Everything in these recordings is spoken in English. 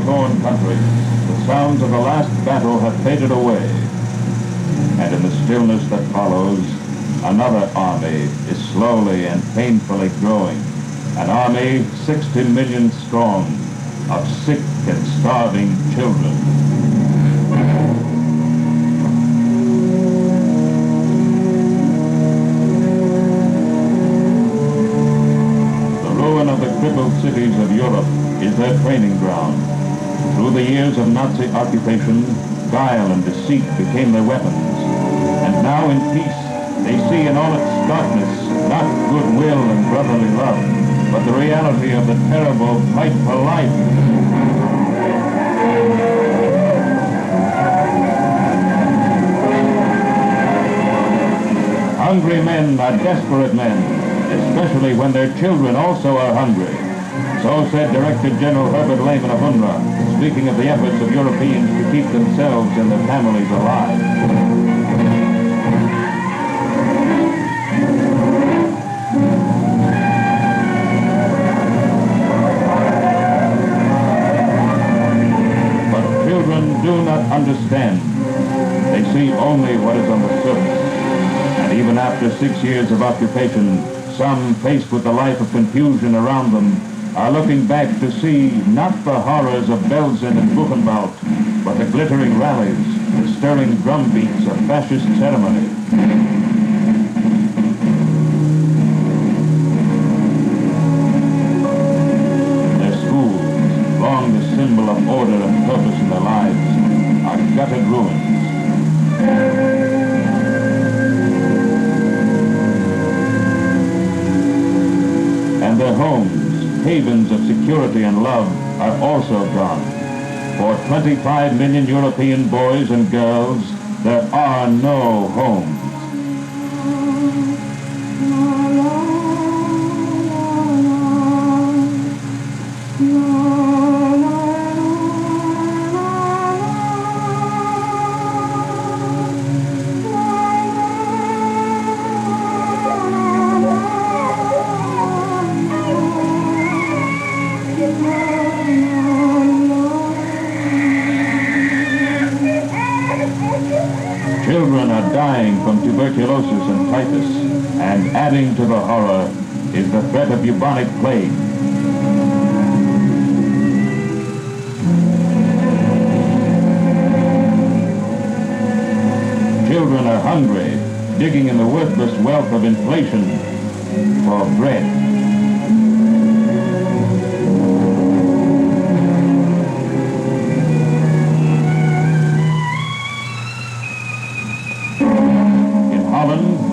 war-torn countries, the sounds of the last battle have faded away. And in the stillness that follows, another army is slowly and painfully growing. An army 60 million strong of sick and starving children. Crippled cities of Europe is their training ground. Through the years of Nazi occupation, guile and deceit became their weapons. And now in peace, they see in all its darkness not goodwill and brotherly love, but the reality of the terrible fight for life. Hungry men are desperate men, especially when their children also are hungry. So said Director General Herbert Lehman of UNRWA, speaking of the efforts of Europeans to keep themselves and their families alive. But children do not understand. They see only what is on the surface. And even after 6 years of occupation, some, faced with the life of confusion around them, are looking back to see not the horrors of Belsen and Buchenwald, but the glittering rallies, the stirring drumbeats of fascist ceremony. Their schools, long the symbol of order and purpose in their lives, are gutted ruins. And their homes, havens of security and love, are also gone. For 25 million European boys and girls, there are no homes. Children are dying from tuberculosis and typhus, and adding to the horror is the threat of bubonic plague. Children are hungry, digging in the worthless wealth of inflation for bread.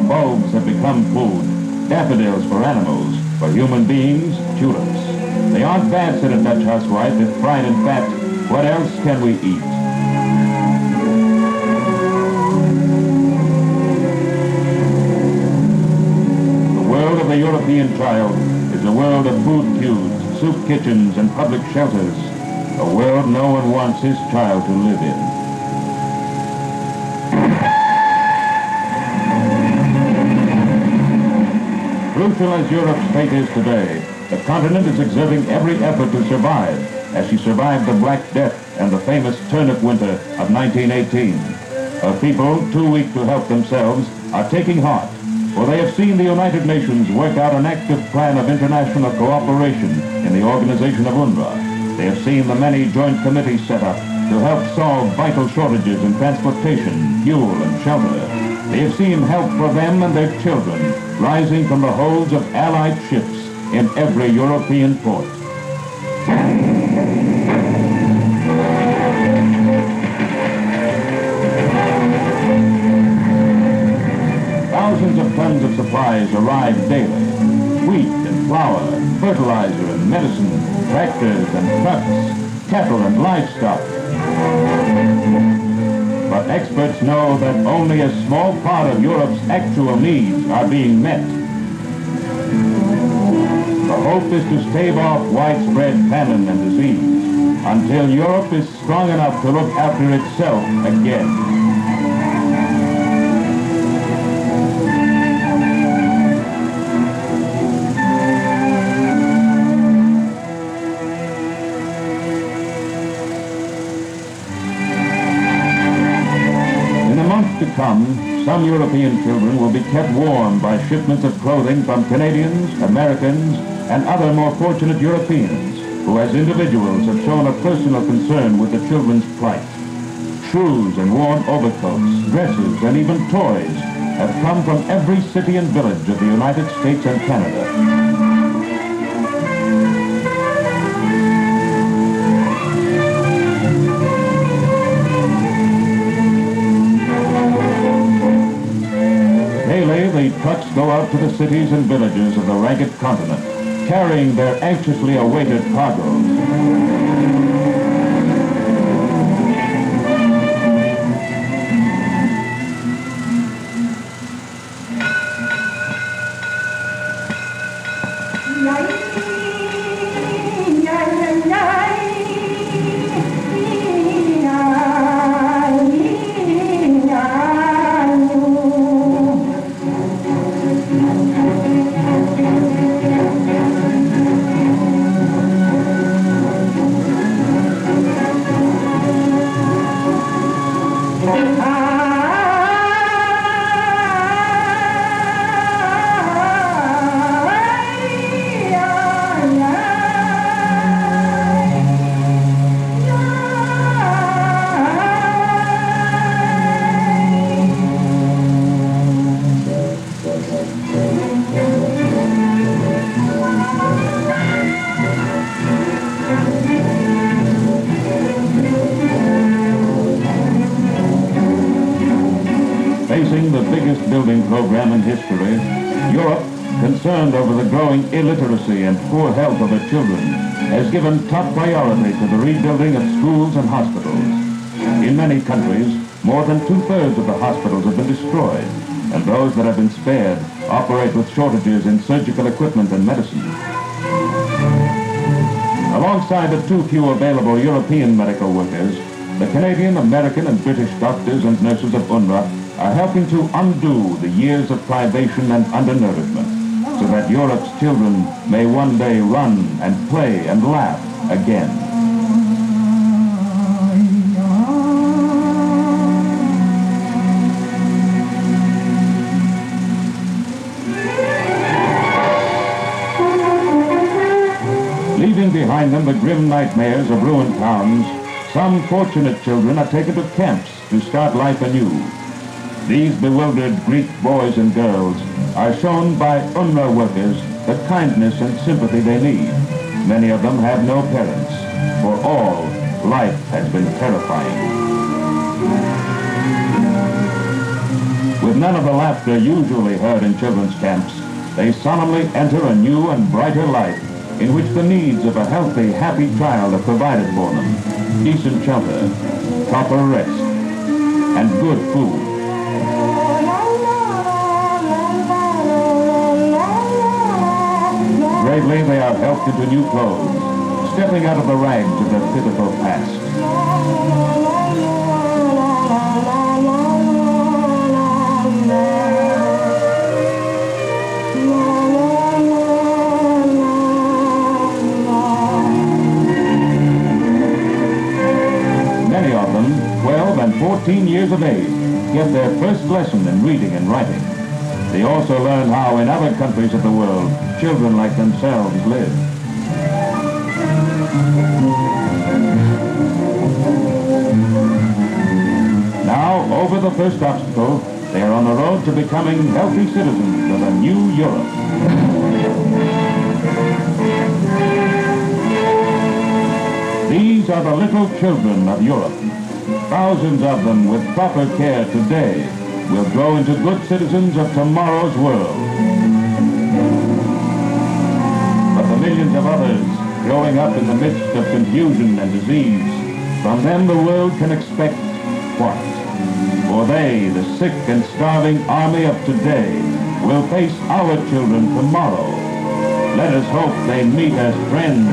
Bulbs have become food, daffodils for animals, for human beings, tulips. They aren't bad, said a Dutch housewife, if fried and fat, what else can we eat? The world of the European child is a world of food queues, soup kitchens, and public shelters, a world no one wants his child to live in. Crucial as Europe's fate is today, the continent is exerting every effort to survive, as she survived the Black Death and the famous turnip winter of 1918. Her people, too weak to help themselves, are taking heart, for they have seen the United Nations work out an active plan of international cooperation in the organization of UNRWA. They have seen the many joint committees set up to help solve vital shortages in transportation, fuel, and shelter. They have seen help for them and their children rising from the holds of Allied ships in every European port. Thousands of tons of supplies arrive daily. Wheat and flour, fertilizer and medicine, tractors and trucks, cattle and livestock. But experts know that only a small part of Europe's actual needs are being met. The hope is to stave off widespread famine and disease until Europe is strong enough to look after itself again. some European children will be kept warm by shipments of clothing from Canadians, Americans, and other more fortunate Europeans who as individuals have shown a personal concern with the children's plight. Shoes and worn overcoats, dresses, and even toys have come from every city and village of the United States and Canada. Daily, the trucks go out to the cities and villages of the ragged continent, carrying their anxiously awaited cargoes. Facing the biggest building program in history, Europe, concerned over the growing illiteracy and poor health of her children, has given top priority to the rebuilding of schools and hospitals. In many countries, more than two-thirds of the hospitals have been destroyed, and those that have been spared operate with shortages in surgical equipment and medicine. Alongside the too few available European medical workers, the Canadian, American, and British doctors and nurses of UNRWA are helping to undo the years of privation and undernourishment, so that Europe's children may one day run and play and laugh again. Leaving behind them the grim nightmares of ruined towns, some fortunate children are taken to camps to start life anew. These bewildered Greek boys and girls are shown by UNRWA workers the kindness and sympathy they need. Many of them have no parents. For all, life has been terrifying. With none of the laughter usually heard in children's camps, they solemnly enter a new and brighter life in which the needs of a healthy, happy child are provided for them. Decent shelter, proper rest, and good food. Bravely, they are helped into new clothes, stepping out of the rags of their pitiful past. Many of them, 12 and 14 years of age, get their first lesson in reading and writing. They also learn how in other countries of the world, children like themselves live. Now, over the first obstacle, they are on the road to becoming healthy citizens of a new Europe. These are the little children of Europe. Thousands of them, with proper care today, will grow into good citizens of tomorrow's world. But the millions of others growing up in the midst of confusion and disease, from them the world can expect what? For they, the sick and starving army of today, will face our children tomorrow. Let us hope they meet as friends